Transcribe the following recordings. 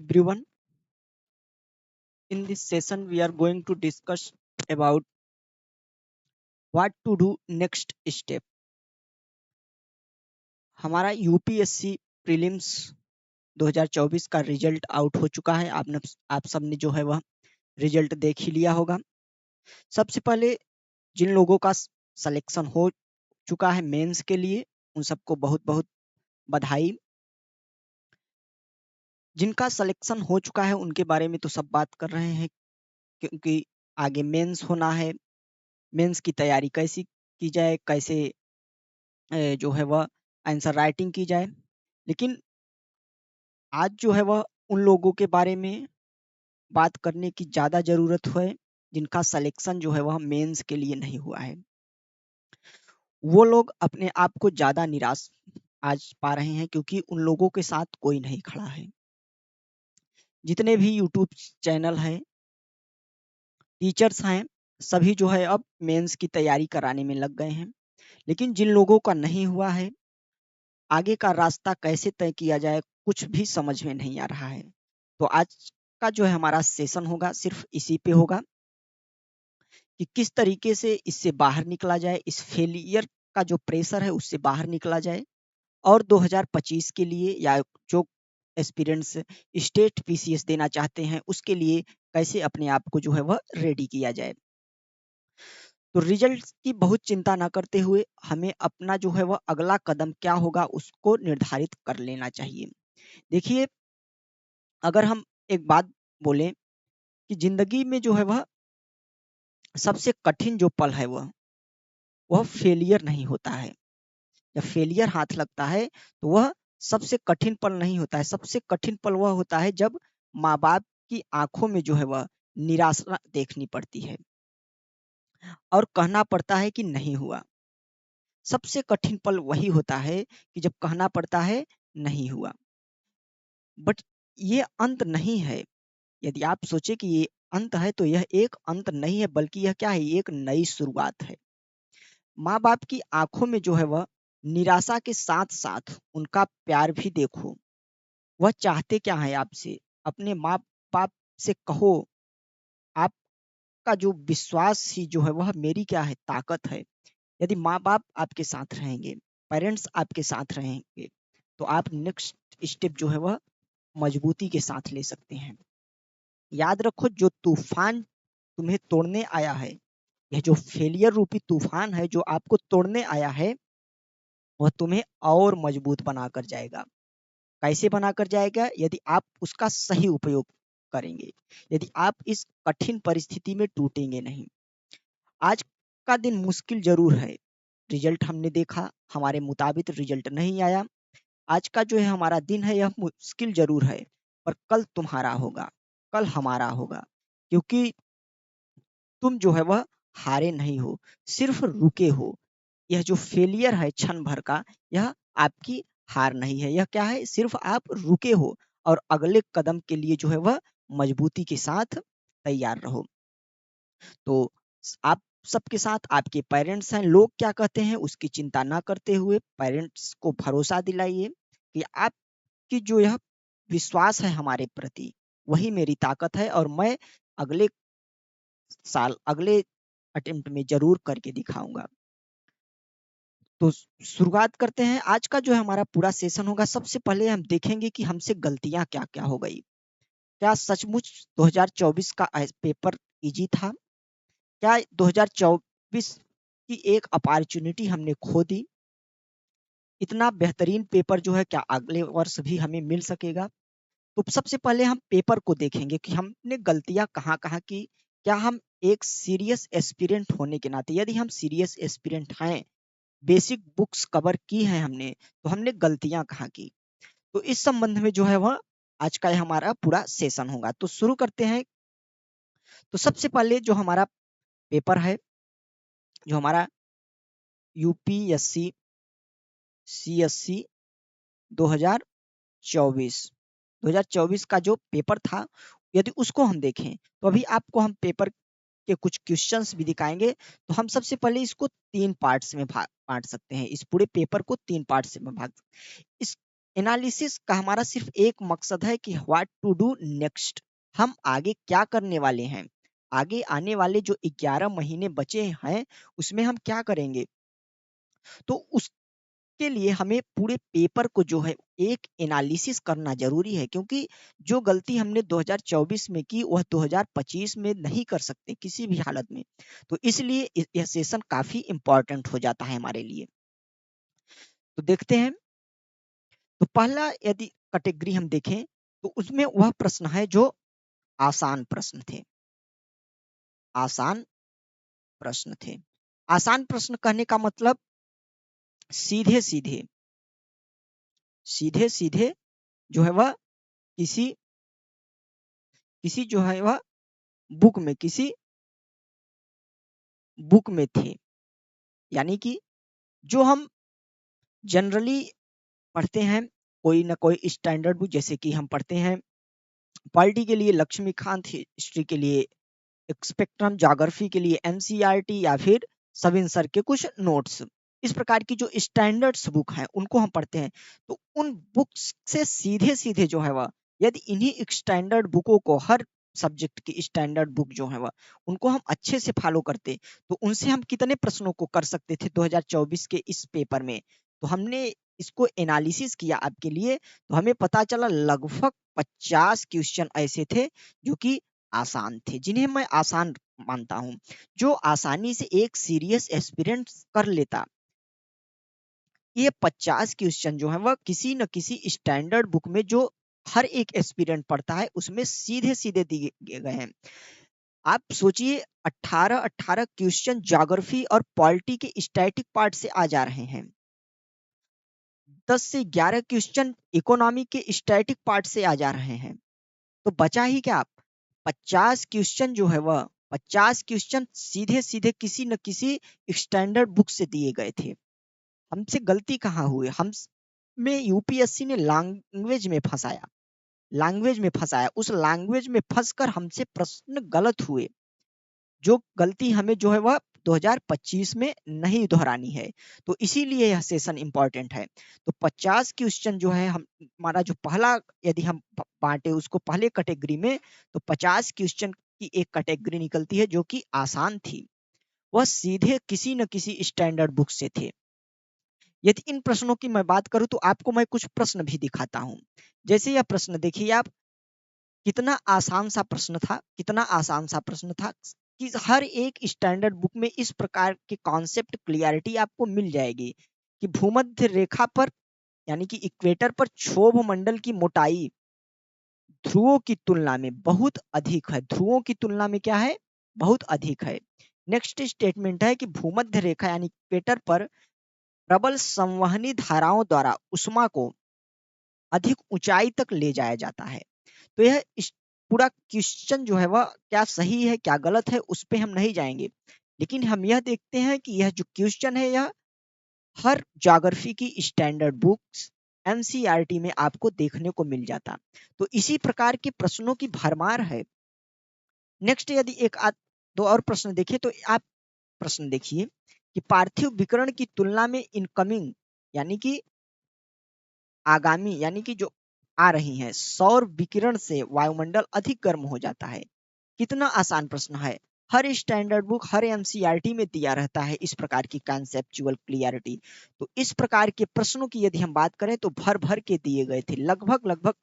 everyone. In this session, we are going to discuss about what to do next step. हमारा UPSC prelims 2024 का result out हो चुका है। आप सबने जो है वह रिजल्ट देख ही लिया होगा। सबसे पहले जिन लोगों का सिलेक्शन हो चुका है मेंस के लिए, उन सबको बहुत बहुत बधाई। जिनका सिलेक्शन हो चुका है उनके बारे में तो सब बात कर रहे हैं, क्योंकि आगे मेंस होना है। मेंस की तैयारी कैसी की जाए, कैसे जो है वह आंसर राइटिंग की जाए। लेकिन आज जो है वह उन लोगों के बारे में बात करने की ज़्यादा ज़रूरत है जिनका सिलेक्शन जो है वह मेंस के लिए नहीं हुआ है। वो लोग अपने आप को ज़्यादा निराश आज पा रहे हैं, क्योंकि उन लोगों के साथ कोई नहीं खड़ा है। जितने भी यूट्यूब चैनल हैं, टीचर्स हैं, सभी जो है अब मेंस की तैयारी कराने में लग गए हैं। लेकिन जिन लोगों का नहीं हुआ है, आगे का रास्ता कैसे तय किया जाए कुछ भी समझ में नहीं आ रहा है। तो आज का जो है हमारा सेशन होगा सिर्फ इसी पे होगा कि किस तरीके से इससे बाहर निकला जाए, इस फेलियर का जो प्रेशर है उससे बाहर निकला जाए, और 2025 के लिए या जो एस्पिरेंट्स स्टेट पीसीएस देना चाहते हैं उसके लिए कैसे अपने आप को जो है वह रेडी किया जाए। तो रिजल्ट की बहुत चिंता ना करते हुए हमें अपना जो है वह अगला कदम क्या होगा उसको निर्धारित कर लेना चाहिए। देखिए, अगर हम एक बात बोलें कि जिंदगी में जो है वह सबसे कठिन जो पल है वह फेलियर नहीं होता है। जब फेलियर हाथ लगता है तो वह सबसे कठिन पल नहीं होता है। सबसे कठिन पल वह होता है जब माँ बाप की आंखों में जो है वह निराशा देखनी पड़ती है और कहना पड़ता है कि नहीं हुआ। सबसे कठिन पल वही होता है कि जब कहना पड़ता है नहीं हुआ। बट ये अंत नहीं है। यदि आप सोचे कि ये अंत है तो यह एक अंत नहीं है, बल्कि यह क्या है, एक नई शुरुआत है। माँ बाप की आंखों में जो है वह निराशा के साथ साथ उनका प्यार भी देखो। वह चाहते क्या है आपसे? अपने माँ बाप से कहो, आपका जो विश्वास ही जो है वह मेरी क्या है, ताकत है। यदि माँ बाप आपके साथ रहेंगे, पेरेंट्स आपके साथ रहेंगे, तो आप नेक्स्ट स्टेप जो है वह मजबूती के साथ ले सकते हैं। याद रखो, जो तूफान तुम्हें तोड़ने आया है, यह जो फेलियर रूपी तूफान है जो आपको तोड़ने आया है, वह तुम्हें और मजबूत बनाकर जाएगा। कैसे बनाकर जाएगा? यदि आप उसका सही उपयोग करेंगे, यदि आप इस कठिन परिस्थिति में टूटेंगे नहीं। आज का दिन मुश्किल जरूर है। रिजल्ट हमने देखा, हमारे मुताबिक रिजल्ट नहीं आया। आज का जो है हमारा दिन है यह मुश्किल जरूर है, पर कल तुम्हारा होगा, कल हमारा होगा। क्योंकि तुम जो है वह हारे नहीं हो, सिर्फ रुके हो। यह जो फेलियर है क्षण भर का, यह आपकी हार नहीं है। यह क्या है? सिर्फ आप रुके हो और अगले कदम के लिए जो है वह मजबूती के साथ तैयार रहो। तो आप सबके साथ आपके पेरेंट्स हैं, लोग क्या कहते हैं उसकी चिंता ना करते हुए पेरेंट्स को भरोसा दिलाइए कि आपकी जो यह विश्वास है हमारे प्रति, वही मेरी ताकत है, और मैं अगले साल, अगले अटेम्प्ट में जरूर करके दिखाऊंगा। तो शुरुआत करते हैं। आज का जो है हमारा पूरा सेशन होगा। सबसे पहले हम देखेंगे कि हमसे गलतियां क्या क्या हो गई। क्या सचमुच 2024 का पेपर इजी था? क्या 2024 की एक अपॉर्चुनिटी हमने खो दी? इतना बेहतरीन पेपर जो है क्या अगले वर्ष भी हमें मिल सकेगा? तो सबसे पहले हम पेपर को देखेंगे कि हमने गलतियां कहाँ कहाँ की। क्या हम एक सीरियस एस्पिरेंट होने के नाते, यदि हम सीरियस एस्पिरेंट हैं, बेसिक बुक्स कवर की हैं हमने, तो हमने गलतियां कहाँ की? तो इस संबंध में जो है वह आज का हमारा पूरा सेशन होगा। तो शुरू करते हैं। तो सबसे पहले जो हमारा पेपर है, जो हमारा यूपीएससी सीएससी 2024 का जो पेपर था, यदि उसको हम देखें तो अभी आपको हम पेपर के कुछ क्वेश्चंस भी दिखाएंगे। तो हम सबसे पहले इसको 3 पार्ट्स में बांट सकते हैं। इस पूरे पेपर को 3 पार्ट्स में भाग, इस एनालिसिस का हमारा सिर्फ एक मकसद है कि व्हाट टू डू नेक्स्ट, हम आगे क्या करने वाले हैं, आगे आने वाले जो 11 महीने बचे हैं उसमें हम क्या करेंगे। तो उसके लिए हमें पूरे पेपर को जो है एक एनालिसिस करना जरूरी है, क्योंकि जो गलती हमने 2024 में की वह 2025 में नहीं कर सकते किसी भी हालत में। तो इसलिए यह सेशन काफी इंपॉर्टेंट हो जाता है हमारे लिए। तो देखते हैं, तो पहला यदि कैटेगरी हम देखें तो उसमें वह प्रश्न है जो आसान प्रश्न थे। आसान प्रश्न थे। आसान प्रश्न कहने का मतलब सीधे सीधे सीधे सीधे जो है वह किसी किसी जो है वह बुक में किसी बुक में थे। यानी कि जो हम जनरली पढ़ते हैं, कोई ना कोई स्टैंडर्ड बुक, जैसे कि हम पढ़ते हैं पॉलिटी के लिए लक्ष्मीकांत, हिस्ट्री के लिए स्पेक्ट्रम, ज्योग्राफी के लिए एनसीईआरटी या फिर सविन सर के कुछ नोट्स। इस प्रकार की जो स्टैंडर्ड्स बुक हैं उनको हम पढ़ते हैं। तो उन बुक्स से सीधे सीधे जो है वह, यदि इन्हीं स्टैंडर्ड बुकों को, हर सब्जेक्ट की स्टैंडर्ड बुक जो है वह, उनको हम अच्छे से फॉलो करते तो उनसे हम कितने प्रश्नों को कर सकते थे 2024 के इस पेपर में। तो हमने इसको एनालिसिस किया आपके लिए, तो हमें पता चला लगभग 50 क्वेश्चन ऐसे थे जो कि आसान थे, जिन्हें मैं आसान मानता हूं, जो आसानी से एक सीरियस एस्पिरेंट कर लेता। ये 50 क्वेश्चन जो है वह किसी न किसी स्टैंडर्ड बुक में, जो हर एक एस्पिरेंट पढ़ता है, उसमें सीधे सीधे दिए गए हैं। आप सोचिए 18 क्वेश्चन ज्योग्राफी और पॉलिटी के स्टैटिक पार्ट से आ जा रहे हैं, 10 से 11 क्वेश्चन इकोनॉमी के स्टैटिक पार्ट से आ जा रहे हैं। तो बचा ही क्या, 50 क्वेश्चन जो है वह 50 क्वेश्चन सीधे सीधे किसी न किसी स्टैंडर्ड बुक से दिए गए थे। हमसे गलती कहाँ हुई, हम में यूपीएससी ने लैंग्वेज में फंसाया, लैंग्वेज में फंसाया, उस लैंग्वेज में फंसकर हमसे प्रश्न गलत हुए, जो गलती हमें जो है वह 2025 में नहीं दोहरानी है। तो इसीलिए यह सेशन इंपॉर्टेंट है। तो 50 क्वेश्चन जो है हम, हमारा जो पहला, यदि हम बांटे उसको पहले कैटेगरी में, तो 50 क्वेश्चन की एक कैटेगरी निकलती है जो कि आसान थी, वह सीधे किसी न किसी स्टैंडर्ड बुक से थे। यदि इन प्रश्नों की मैं बात करूं तो आपको मैं कुछ प्रश्न भी दिखाता हूं। जैसे यह प्रश्न देखिए आप, कितना आसान सा प्रश्न था, कितना आसान सा प्रश्न था कि हर एक स्टैंडर्ड बुक में इस प्रकार के कॉन्सेप्ट क्लियरिटी आपको मिल जाएगी कि भूमध्य रेखा पर, यानी कि इक्वेटर पर क्षोभ मंडल की मोटाई ध्रुवों की तुलना में बहुत अधिक है। ध्रुवों की तुलना में क्या है, बहुत अधिक है। नेक्स्ट स्टेटमेंट है कि भूमध्य रेखा यानी इक्वेटर पर प्रबल संवहनी धाराओं द्वारा उष्मा को अधिक ऊंचाई तक ले जाया जाता है। तो यह पूरा क्वेश्चन जो है वह क्या सही है क्या गलत है उस पे हम नहीं जाएंगे, लेकिन हम यह देखते हैं कि यह जो क्वेश्चन है यह हर ज्योग्राफी की स्टैंडर्ड बुक्स एनसीईआरटी में आपको देखने को मिल जाता। तो इसी प्रकार के प्रश्नों की भरमार है। नेक्स्ट यदि दो और प्रश्न देखिए, तो आप प्रश्न देखिए कि पार्थिव विकिरण की तुलना में इनकमिंग, यानी कि आगामी, यानी कि जो आ रही हैं सौर विकिरण से वायुमंडल अधिक गर्म हो जाता है। कितना आसान प्रश्न है, हर स्टैंडर्ड बुक हर एनसीईआरटी में दिया रहता है इस प्रकार की कॉन्सेप्चुअल क्लियरिटी। तो इस प्रकार के प्रश्नों की यदि हम बात करें तो भर भर के दिए गए थे। लगभग लगभग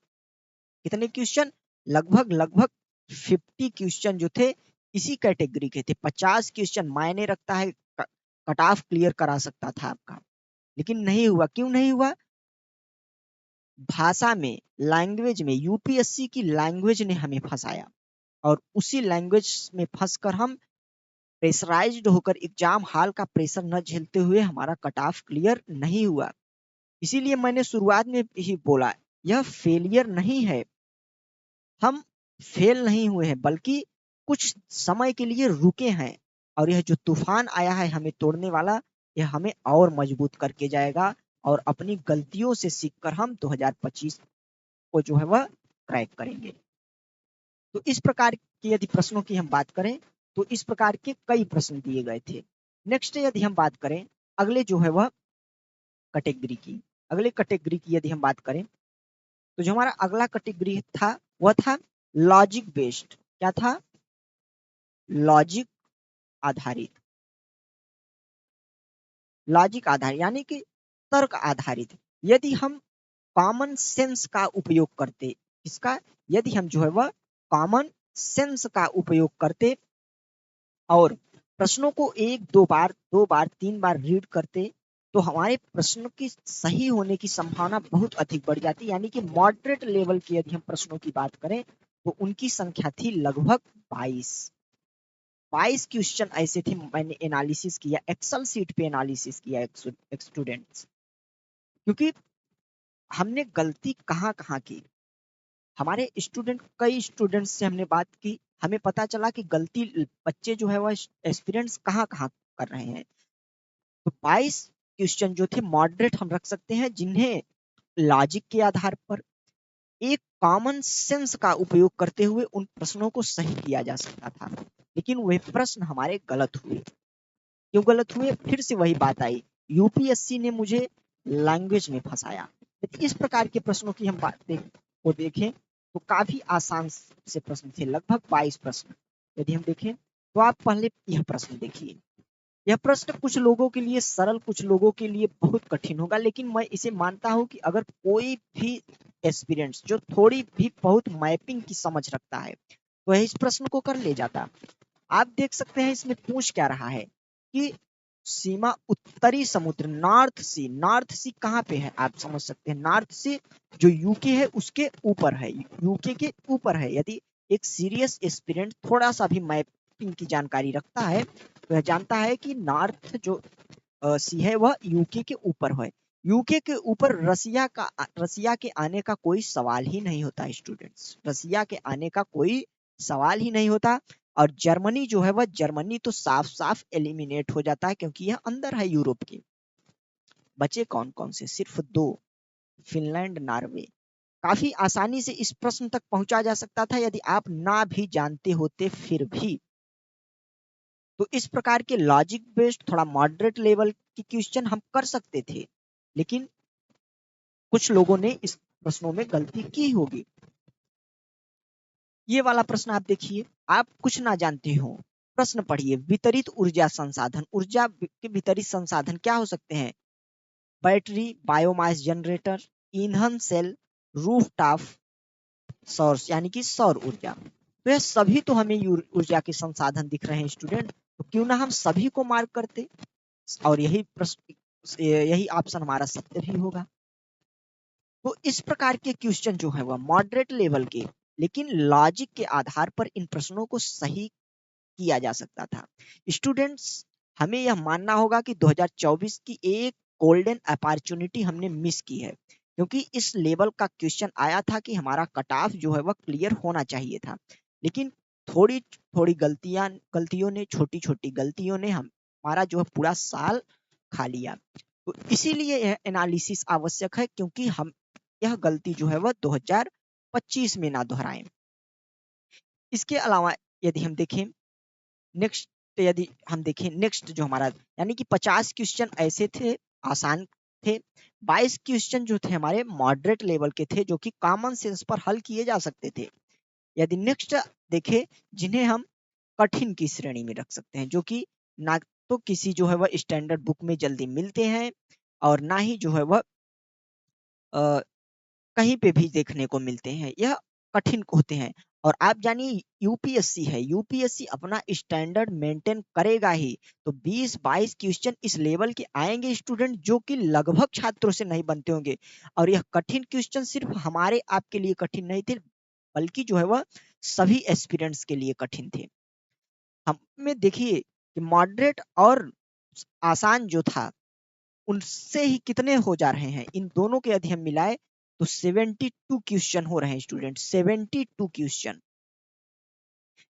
कितने क्वेश्चन, लगभग लगभग 50 क्वेश्चन जो थे इसी कैटेगरी के थे। 50 क्वेश्चन मायने रखता है, कट ऑफ क्लियर करा सकता था आपका, लेकिन नहीं हुआ। क्यों नहीं हुआ, भाषा में, लैंग्वेज में, यूपीएससी की लैंग्वेज ने हमें फंसाया, और उसी लैंग्वेज में फंसकर हम प्रेशराइज्ड होकर एग्जाम हॉल का प्रेशर न झेलते हुए हमारा कट ऑफ क्लियर नहीं हुआ। इसीलिए मैंने शुरुआत में ही बोला, यह फेलियर नहीं है, हम फेल नहीं हुए हैं, बल्कि कुछ समय के लिए रुके हैं, और यह जो तूफान आया है हमें तोड़ने वाला, यह हमें और मजबूत करके जाएगा, और अपनी गलतियों से सीखकर हम 2025 को जो है वह क्रैक करेंगे। तो इस प्रकार की यदि प्रश्नों की हम बात करें तो इस प्रकार के कई प्रश्न दिए गए थे। नेक्स्ट यदि हम बात करें अगले जो है वह कैटेगरी की, अगले कैटेगरी की यदि हम बात करें तो जो हमारा अगला कैटेगरी था वह था लॉजिक बेस्ड। क्या था? लॉजिक आधारित। लॉजिक आधारित यानी कि तर्क आधारित। यदि हम कॉमन सेंस का उपयोग करते, इसका यदि हम जो है वह कॉमन सेंस का उपयोग करते और प्रश्नों को एक दो बार, दो बार, तीन बार रीड करते तो हमारे प्रश्नों की सही होने की संभावना बहुत अधिक बढ़ जाती। यानी कि मॉडरेट लेवल की यदि हम प्रश्नों की बात करें तो उनकी संख्या थी लगभग 22 क्वेश्चन ऐसे थे। मैंने एनालिसिस किया, एक्सेल सीट पे एनालिसिस किया स्टूडेंट्स, क्योंकि हमने गलती कहाँ कहाँ की। हमारे स्टूडेंट, कई स्टूडेंट्स से हमने बात की, हमें पता चला कि गलती बच्चे जो है वह एक्सपीरियंस कहाँ कहाँ कर रहे हैं। तो 22 क्वेश्चन जो थे मॉडरेट हम रख सकते हैं, जिन्हें लॉजिक के आधार पर एक कॉमन सेंस का उपयोग करते हुए उन प्रश्नों को सही किया जा सकता था। लेकिन वे प्रश्न हमारे गलत हुए। क्यों गलत हुए? फिर से वही बात आई, यूपीएससी ने मुझे लैंग्वेज में फंसाया। इस प्रकार के प्रश्नों की हम को देखें तो काफी आसान से प्रश्न थे, लगभग 22 प्रश्न। यदि हम देखें तो आप पहले यह प्रश्न देखिए। यह प्रश्न कुछ लोगों के लिए सरल, कुछ लोगों के लिए बहुत कठिन होगा, लेकिन मैं इसे मानता हूं कि अगर कोई भी एस्पिरेंट्स जो थोड़ी भी बहुत मैपिंग की समझ रखता है तो वह इस प्रश्न को कर ले जाता। आप देख सकते हैं इसमें पूछ क्या रहा है कि सीमा उत्तरी समुद्र, नॉर्थ सी कहाँ पे है? आप समझ सकते हैं नॉर्थ सी जो यूके है उसके ऊपर है, यूके के ऊपर है। यदि एक सीरियस एस्पिरेंट थोड़ा सा भी मैपिंग की जानकारी रखता है तो वह जानता है कि नॉर्थ जो सी है वह यूके के ऊपर है। यूके के ऊपर रसिया के आने का कोई सवाल ही नहीं होता स्टूडेंट्स, रसिया के आने का कोई सवाल ही नहीं होता। और जर्मनी जो है वह, जर्मनी तो साफ साफ एलिमिनेट हो जाता है क्योंकि यह अंदर है यूरोप के। बचे कौन कौन से? सिर्फ दो, फिनलैंड, नॉर्वे। काफी आसानी से इस प्रश्न तक पहुंचा जा सकता था यदि आप ना भी जानते होते फिर भी। तो इस प्रकार के लॉजिक बेस्ड थोड़ा मॉडरेट लेवल की क्वेश्चन हम कर सकते थे, लेकिन कुछ लोगों ने इस प्रश्नों में गलती की होगी। ये वाला प्रश्न आप देखिए, आप कुछ ना जानते हो, प्रश्न पढ़िए। वितरित ऊर्जा संसाधन, ऊर्जा के वितरित संसाधन क्या हो सकते हैं? बैटरी, बायोमास जनरेटर, ईंधन सेल, रूफटॉप सोर्स यानी कि सौर ऊर्जा। तो यह सभी तो हमें ऊर्जा के संसाधन दिख रहे हैं स्टूडेंट, तो क्यों ना हम सभी को मार्क करते और यही प्रश्न, यही ऑप्शन हमारा सत्य भी होगा। तो इस प्रकार के क्वेश्चन जो है वह मॉडरेट लेवल के, लेकिन लॉजिक के आधार पर इन प्रश्नों को सही किया जा सकता था। स्टूडेंट्स, हमें यह मानना होगा कि 2024 की एक गोल्डन अपॉर्चुनिटी हमने मिस की है, क्योंकि इस लेवल का क्वेश्चन आया था कि हमारा कट ऑफ जो है वह क्लियर होना चाहिए था, लेकिन थोड़ी थोड़ी गलतियों ने, छोटी छोटी गलतियों ने हमारा जो है पूरा साल खा लिया। तो इसीलिए यह एनालिसिस आवश्यक है, क्योंकि हम यह गलती जो है वह 2025 में ना दोहराएं। इसके अलावा यदि हम देखें नेक्स्ट, यदि हम देखें नेक्स्ट जो हमारा, यानी कि 50 क्वेश्चन ऐसे थे आसान थे, 22 क्वेश्चन जो थे हमारे मॉडरेट लेवल के थे, जो कि कॉमन सेंस पर हल किए जा सकते थे। यदि नेक्स्ट देखें, जिन्हें हम कठिन की श्रेणी में रख सकते हैं, जो कि ना तो किसी जो है वह स्टैंडर्ड बुक में जल्दी मिलते हैं और ना ही जो है वह कहीं पे भी देखने को मिलते हैं, यह कठिन होते हैं। और आप जानिए यूपीएससी है, यूपीएससी अपना स्टैंडर्ड मेंटेन करेगा ही, तो 20-22 क्वेश्चन इस लेवल के आएंगे स्टूडेंट, जो कि लगभग छात्रों से नहीं बनते होंगे। और यह कठिन क्वेश्चन सिर्फ हमारे आपके लिए कठिन नहीं थे, बल्कि जो है वह सभी एस्पिरेंट्स के लिए कठिन थे। हमें देखिए कि मॉडरेट और आसान जो था उनसे ही कितने हो जा रहे हैं, इन दोनों के यदि हम मिलाए तो 72 क्वेश्चन हो रहे हैं स्टूडेंट, 72 क्वेश्चन।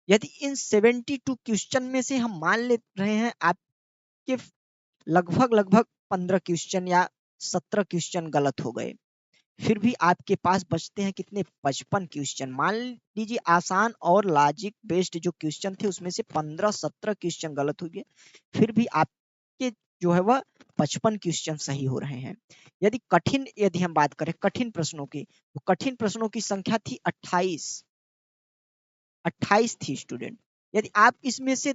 यदि इन 72 क्वेश्चन में से हम मान ले रहे हैं आपके लगभग लगभग 15 क्वेश्चन या 17 क्वेश्चन गलत हो गए, फिर भी आपके पास बचते हैं कितने? 55 क्वेश्चन। मान लीजिए आसान और लॉजिक बेस्ड जो क्वेश्चन थे उसमें से 15-17 क्वेश्चन गलत हो गए, फिर भी आपके जो है वह 55 क्वेश्चन सही हो रहे हैं। यदि हम बात करें कठिन प्रश्नों की, तो कठिन प्रश्नों की संख्या थी 28 थी स्टूडेंट। यदि आप इसमें से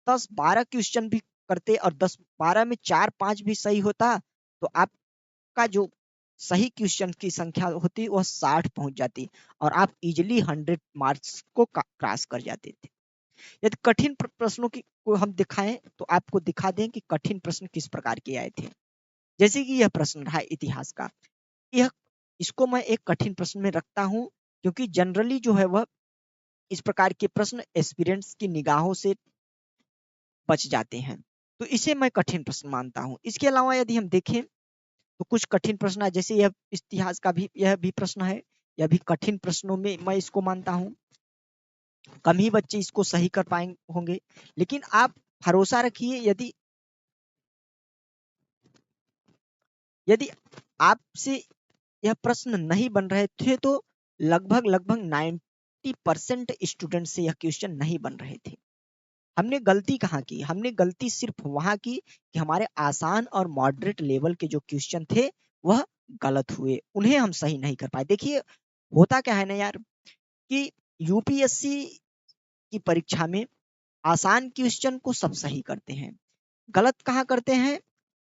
10-12 क्वेश्चन भी करते और 10-12 में 4-5 भी सही होता, तो आपका जो सही क्वेश्चन की संख्या होती वह 60 पहुंच जाती और आप इजिली 100 मार्क्स को क्रॉस कर जाते थे। यदि कठिन प्रश्नों की को हम दिखाएं तो आपको दिखा दें कि कठिन प्रश्न किस प्रकार के आए थे। जैसे कि यह प्रश्न रहा इतिहास का, यह इसको मैं एक कठिन प्रश्न में रखता हूं, क्योंकि जनरली जो है वह इस प्रकार के प्रश्न एस्पिरेंट्स की निगाहों से बच जाते हैं, तो इसे मैं कठिन प्रश्न मानता हूं। इसके अलावा यदि हम देखें तो कुछ कठिन प्रश्न है, जैसे यह इतिहास का भी यह भी प्रश्न है, यह भी कठिन प्रश्नों में मैं इसको मानता हूं। कम ही बच्चे इसको सही कर पाएंगे होंगे, लेकिन आप भरोसा रखिए, यदि आपसे यह प्रश्न नहीं बन रहे थे तो लगभग 90% स्टूडेंट से यह क्वेश्चन नहीं बन रहे थे। हमने गलती कहाँ की? हमने गलती सिर्फ वहां की कि हमारे आसान और मॉडरेट लेवल के जो क्वेश्चन थे वह गलत हुए, उन्हें हम सही नहीं कर पाए। देखिए होता क्या है ना यार, कि यूपीएससी की परीक्षा में आसान क्वेश्चन को सब सही करते हैं, गलत कहाँ करते हैं?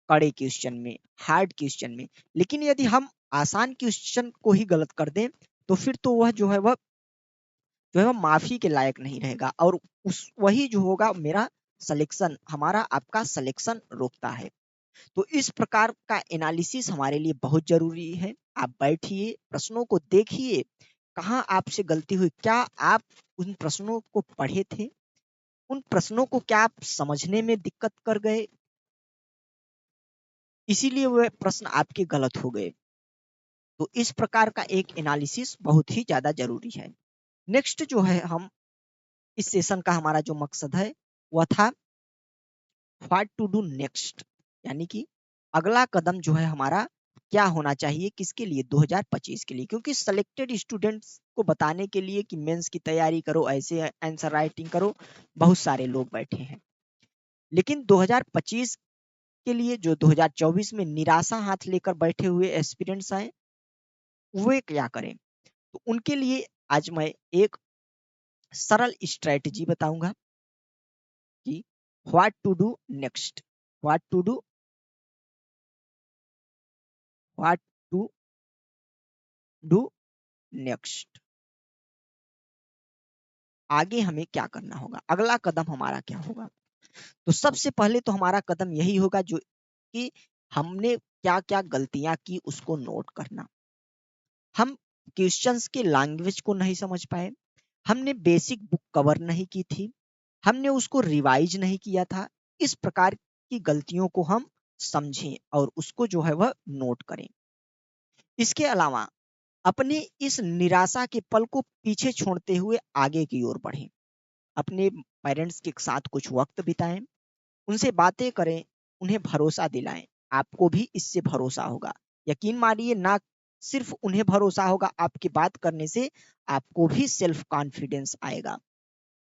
कड़े क्वेश्चन में, हार्ड क्वेश्चन में। लेकिन यदि हम आसान क्वेश्चन को ही गलत कर दें तो फिर तो वह जो है वह माफी के लायक नहीं रहेगा, और उस वही जो होगा मेरा सिलेक्शन, हमारा आपका सिलेक्शन रोकता है। तो इस प्रकार का एनालिसिस हमारे लिए बहुत जरूरी है। आप बैठिए, प्रश्नों को देखिए, कहाँ आपसे गलती हुई, क्या आप उन प्रश्नों को पढ़े थे, उन प्रश्नों को क्या आप समझने में दिक्कत कर गए, इसीलिए वह प्रश्न आपके गलत हो गए। तो इस प्रकार का एक एनालिसिस बहुत ही ज्यादा जरूरी है। नेक्स्ट जो है, हम इस सेशन का हमारा जो मकसद है वह था व्हाट टू डू नेक्स्ट, यानी कि अगला कदम जो है हमारा क्या होना चाहिए, किसके लिए? 2025 के लिए। क्योंकि सेलेक्टेड स्टूडेंट्स को बताने के लिए कि मेंस की तैयारी करो, ऐसे आंसर राइटिंग करो, बहुत सारे लोग बैठे हैं। लेकिन 2025 के लिए जो 2024 में निराशा हाथ लेकर बैठे हुए एस्पिरेंट्स हैं, वे क्या करें? तो उनके लिए आज मैं एक सरल स्ट्रेटजी बताऊंगा कि what to do next, what to do what to do next. आगे हमें क्या करना होगा, अगला कदम हमारा क्या होगा? तो सबसे पहले तो हमारा कदम यही होगा जो कि हमने क्या क्या गलतियां की उसको नोट करना। हम क्वेश्चंस के लैंग्वेज को नहीं समझ पाए, हमने बेसिक बुक कवर नहीं की थी, हमने उसको रिवाइज नहीं किया था। इस प्रकार की गलतियों को हम समझें और उसको जो है वह नोट करें। इसके अलावा अपने इस निराशा के पल को पीछे छोड़ते हुए आगे की ओर बढ़ें। अपने पेरेंट्स के साथ कुछ वक्त बिताएं, उनसे बातें करें, उन्हें भरोसा दिलाएं। आपको भी इससे भरोसा होगा। यकीन मानिए, ना सिर्फ उन्हें भरोसा होगा, आपकी बात करने से आपको भी सेल्फ कॉन्फिडेंस आएगा,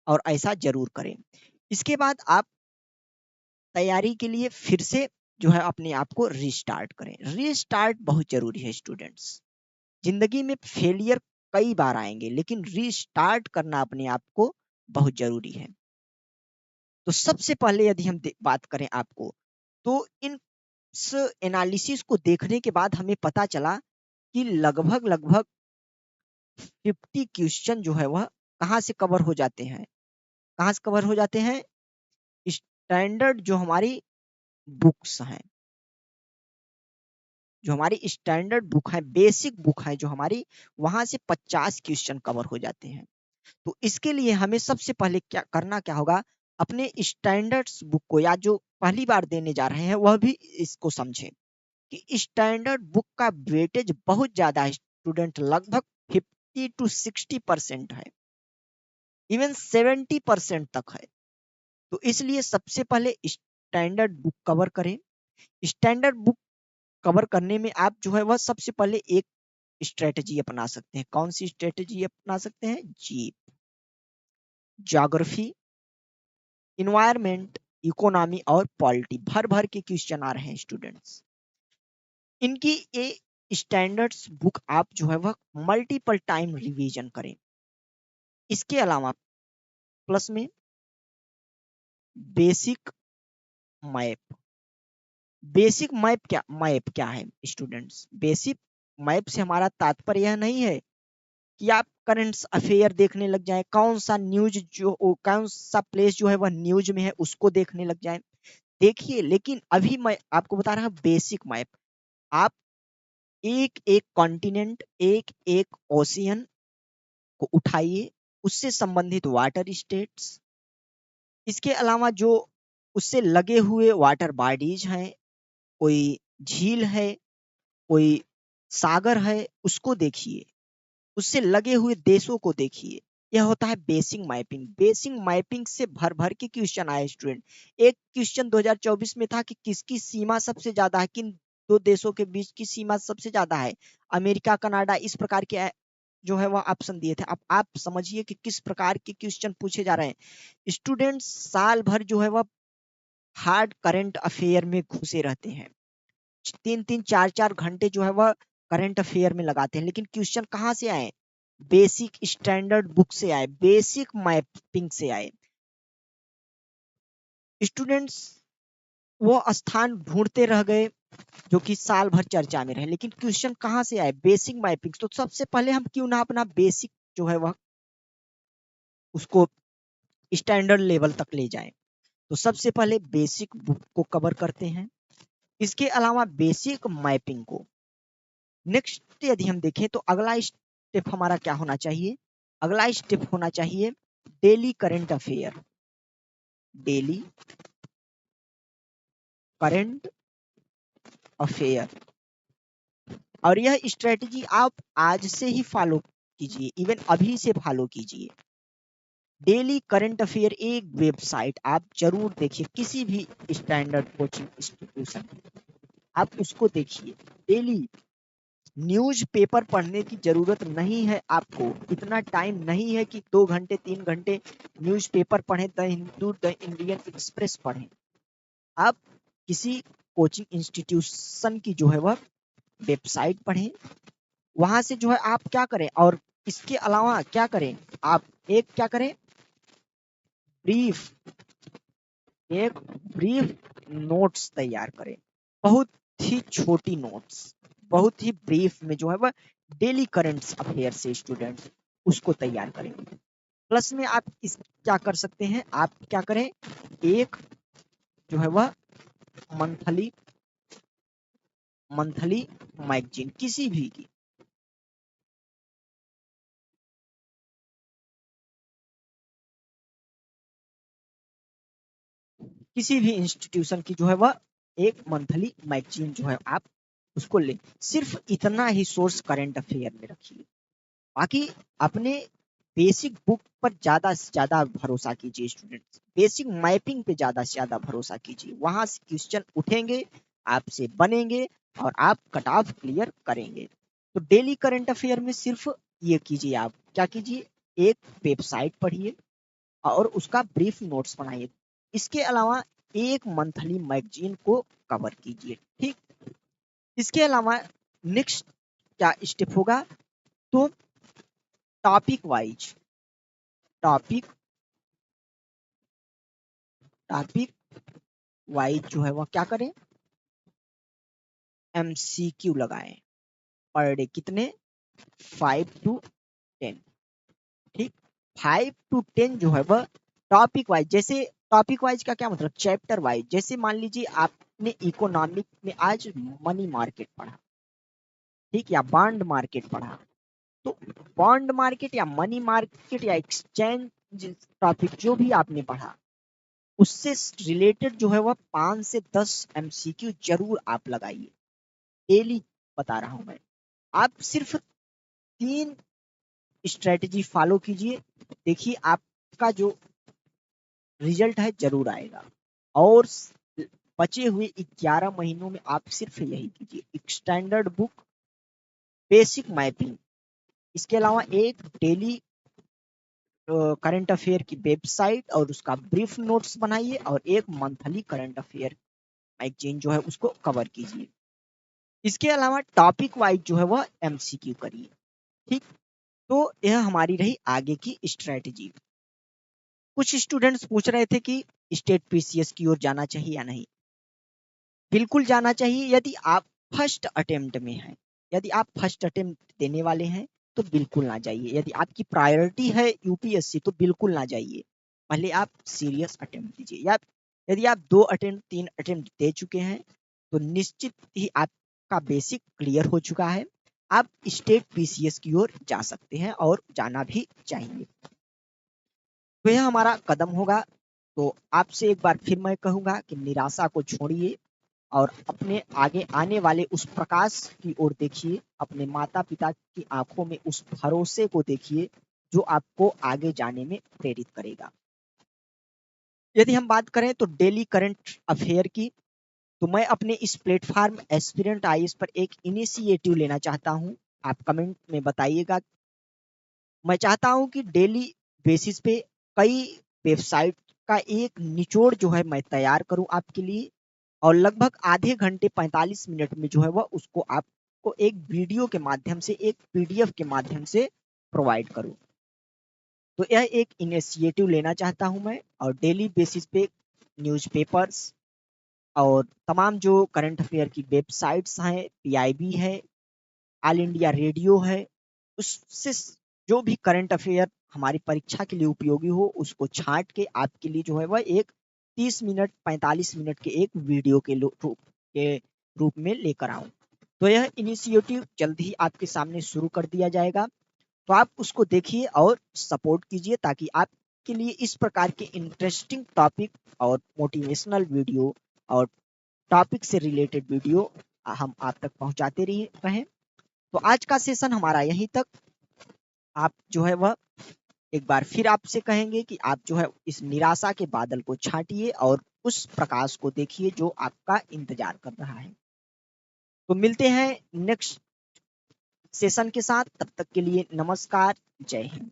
और ऐसा जरूर करें। इसके बाद आप तैयारी के लिए फिर से जो है अपने आप को रीस्टार्ट करें। रीस्टार्ट बहुत जरूरी है स्टूडेंट्स। जिंदगी में फेलियर कई बार आएंगे, लेकिन रीस्टार्ट करना अपने आप को बहुत जरूरी है। तो सबसे पहले यदि हम बात करें आपको, तो इन एनालिसिस को देखने के बाद हमें पता चला कि लगभग 50 क्वेश्चन जो है वह कहाँ से कवर हो जाते हैं, कहाँ से कवर हो जाते हैं? स्टैंडर्ड जो हमारी बुक्स हैं, जो हमारी स्टैंडर्ड बुक है, बेसिक बुक है जो हमारी, वहां से 50 क्वेश्चन कवर हो जाते हैं। तो इसके लिए हमें सबसे पहले क्या होगा, अपने स्टैंडर्ड्स बुक को, या जो पहली बार देने जा रहे हैं वह भी इसको समझें कि स्टैंडर्ड बुक का वेटेज बहुत ज्यादा है स्टूडेंट, लगभग 50 to 60% है, इवन 70% तक है। तो इसलिए सबसे पहले स्टैंडर्ड बुक कवर करें। स्टैंडर्ड बुक कवर करने में आप जो है वह सबसे पहले एक स्ट्रेटजी अपना सकते हैं। कौन सी स्ट्रेटजी अपना सकते हैं? जी, ज्योग्राफी, इन्वायरमेंट, इकोनॉमी और पॉलिटी, भर भर के क्वेश्चन आ रहे हैं स्टूडेंट्स। इनकी ये स्टैंडर्ड्स बुक आप जो है वह मल्टीपल टाइम रिवीजन करें। इसके अलावा प्लस में बेसिक मैप। बेसिक मैप क्या है स्टूडेंट्स? बेसिक मैप से हमारा तात्पर्य यह नहीं है कि आप करंट अफेयर देखने लग जाएं, कौन सा प्लेस जो है वह न्यूज में है उसको देखने लग जाएं। देखिए, लेकिन अभी मैं आपको बता रहा हूँ बेसिक मैप। आप एक एक कॉन्टिनेंट, एक एक ओशियन को उठाइए, उससे संबंधित वाटर स्टेट्स, इसके अलावा जो उससे लगे हुए वाटर बॉडीज हैं, कोई झील है, कोई सागर है, उसको देखिए, उससे लगे हुए देशों को देखिए। यह होता है बेसिक मैपिंग। बेसिक मैपिंग से भर भर के क्वेश्चन आए स्टूडेंट। एक क्वेश्चन 2024 में था कि किसकी सीमा सबसे ज्यादा है, किन दो देशों के बीच की सीमा सबसे ज्यादा है, अमेरिका कनाडा, इस प्रकार के जो है वह ऑप्शन दिए थे। अब आप समझिए कि किस प्रकार के क्वेश्चन पूछे जा रहे हैं। स्टूडेंट्स साल भर जो है वह हार्ड करंट अफेयर में घुसे रहते हैं, 3-3 4-4 घंटे जो है वह करंट अफेयर में लगाते हैं, लेकिन क्वेश्चन कहाँ से आए? बेसिक स्टैंडर्ड बुक से आए, बेसिक मैपिंग से आए। स्टूडेंट्स वो स्थान ढूंढते रह गए जो कि साल भर चर्चा में रहे, लेकिन क्वेश्चन कहाँ से आए? Basic mapping. तो सबसे पहले हम क्यों ना अपना बेसिक जो है वह उसको स्टैंडर्ड लेवल तक ले जाएं। तो सबसे पहले बेसिक बुक को कवर करते हैं, इसके अलावा बेसिक मैपिंग को। नेक्स्ट यदि हम देखें तो अगला स्टेप हमारा क्या होना चाहिए? अगला स्टेप होना चाहिए daily current affair. Daily current affair. और यह स्ट्रेटजी आप आज से ही फॉलो कीजिए, इवन अभी से फॉलो कीजिए। डेली करंट अफेयर एक वेबसाइट आप जरूर देखिए, किसी भी स्टैंडर्ड कोचिंग इंस्टीट्यूशन आप उसको देखिए डेली। न्यूज पेपर पढ़ने की जरूरत नहीं है आपको, इतना टाइम नहीं है कि 2 घंटे 3 घंटे न्यूज पेपर पढ़ें, the Hindu the Indian express पढ़ें। आप किसी कोचिंग इंस्टीट्यूशन की जो है वह वेबसाइट पढ़ें, वहां से जो है आप क्या करें, और इसके अलावा क्या करें, आप क्या करें, ब्रीफ एक ब्रीफ नोट्स तैयार करें। बहुत ही छोटी नोट्स, बहुत ही ब्रीफ में जो है वह डेली करंट अफेयर से स्टूडेंट उसको तैयार करेंगे। प्लस में आप इस क्या कर सकते हैं, आप क्या करें, एक जो है वह मंथली मंथली मैगजीन किसी भी की, किसी भी इंस्टीट्यूशन की जो है वह एक मंथली मैगजीन जो है आप उसको ले। सिर्फ इतना ही सोर्स करंट अफेयर में रखिए, बाकी अपने बेसिक बुक पर ज्यादा से ज्यादा भरोसा कीजिए स्टूडेंट्स। बेसिक मैपिंग पे ज्यादा से ज्यादा भरोसा कीजिए, वहां से क्वेश्चन उठेंगे, आपसे बनेंगे और आप कट ऑफ क्लियर करेंगे। तो डेली करंट अफेयर में सिर्फ ये कीजिए, आप क्या कीजिए, एक वेबसाइट पढ़िए और उसका ब्रीफ नोट्स बनाइए। इसके अलावा एक मंथली मैगजीन को कवर कीजिए, ठीक। इसके अलावा नेक्स्ट क्या स्टेप होगा, तो topic wise topic topic wise जो है वह क्या करें, एमसीक्यू लगाएं पर डे, कितने, 5 to 10, ठीक। 5 to 10 जो है वह टॉपिक वाइज। जैसे टॉपिक वाइज का क्या मतलब, चैप्टर वाइज। जैसे मान लीजिए आपने इकोनॉमिक में आज मनी मार्केट पढ़ा, ठीक, या बॉन्ड मार्केट पढ़ा, तो बॉन्ड मार्केट या मनी मार्केट या एक्सचेंज टॉपिक जो भी आपने पढ़ा, उससे रिलेटेड जो है वह 5 से 10 एमसीक्यू जरूर आप लगाइए। डेली बता रहा हूं मैं, आप सिर्फ 3 स्ट्रेटजी फॉलो कीजिए, देखिए आपका जो रिजल्ट है जरूर आएगा। और बचे हुए 11 महीनों में आप सिर्फ यही कीजिए, स्टैंडर्ड बुक, बेसिक मैपिंग, इसके अलावा एक डेली करंट अफेयर की वेबसाइट और उसका ब्रीफ नोट्स बनाइए और एक मंथली करंट अफेयर मैगजीन जो है उसको कवर कीजिए। इसके अलावा टॉपिक वाइज जो है वह एमसीक्यू करिए। ठीक, तो यह हमारी रही आगे की स्ट्रेटजी। कुछ स्टूडेंट्स पूछ रहे थे कि स्टेट पीसीएस की ओर जाना चाहिए या नहीं। बिल्कुल जाना चाहिए यदि आप फर्स्ट अटेम्प्ट में हैं। यदि आप फर्स्ट अटेम्प्ट देने वाले हैं तो बिल्कुल ना जाइए। यदि आपकी प्रायोरिटी है यूपीएससी तो बिल्कुल ना जाइए, पहले आप सीरियस अटेम्प्ट दीजिए। या यदि आप 2 अटेम्प्ट 3 अटेम्प्ट दे चुके हैं तो निश्चित ही आपका बेसिक क्लियर हो चुका है, आप स्टेट पीसीएस की ओर जा सकते हैं और जाना भी चाहिए। तो यह हमारा कदम होगा। तो आपसे एक बार फिर मैं कहूँगा कि निराशा को छोड़िए और अपने आगे आने वाले उस प्रकाश की ओर देखिए। अपने माता-पिता की आँखों में उस भरोसे को देखिए जो आपको आगे जाने में प्रेरित करेगा। यदि हम बात करें तो डेली करंट अफेयर की, तो मैं अपने इस प्लेटफ़ॉर्म एस्पिरेंट आईएएस पर एक इनिशिएटिव लेना चाहता हूँ। आप कमेंट में बताइएगा। मैं चाहता हूँ कि डेली बेसिस पे कई वेबसाइट का एक निचोड़ जो है मैं तैयार करूँ आपके लिए और लगभग आधे घंटे 45 मिनट में जो है वह उसको आपको एक वीडियो के माध्यम से, एक पीडीएफ के माध्यम से प्रोवाइड करूँ। तो यह एक इनिशिएटिव लेना चाहता हूँ मैं और डेली बेसिस पे न्यूज़पेपर्स और तमाम जो करंट अफेयर की वेबसाइट्स हैं, पीआईबी है, ऑल इंडिया रेडियो है, उससे जो भी करंट अफेयर हमारी परीक्षा के लिए उपयोगी हो उसको छाँट के आपके लिए जो है वह एक 30 मिनट 45 मिनट के एक वीडियो के रूप में लेकर आऊँ। तो यह इनिशिएटिव जल्द ही आपके सामने शुरू कर दिया जाएगा। तो आप उसको देखिए और सपोर्ट कीजिए ताकि आपके लिए इस प्रकार के इंटरेस्टिंग टॉपिक और मोटिवेशनल वीडियो और टॉपिक से रिलेटेड वीडियो हम आप तक पहुँचाते रहें। तो आज का सेशन हमारा यहीं तक। आप जो है वह एक बार फिर आपसे कहेंगे कि आप जो है इस निराशा के बादल को छाँटिए और उस प्रकाश को देखिए जो आपका इंतजार कर रहा है। तो मिलते हैं नेक्स्ट सेशन के साथ, तब तक के लिए नमस्कार, जय हिंद।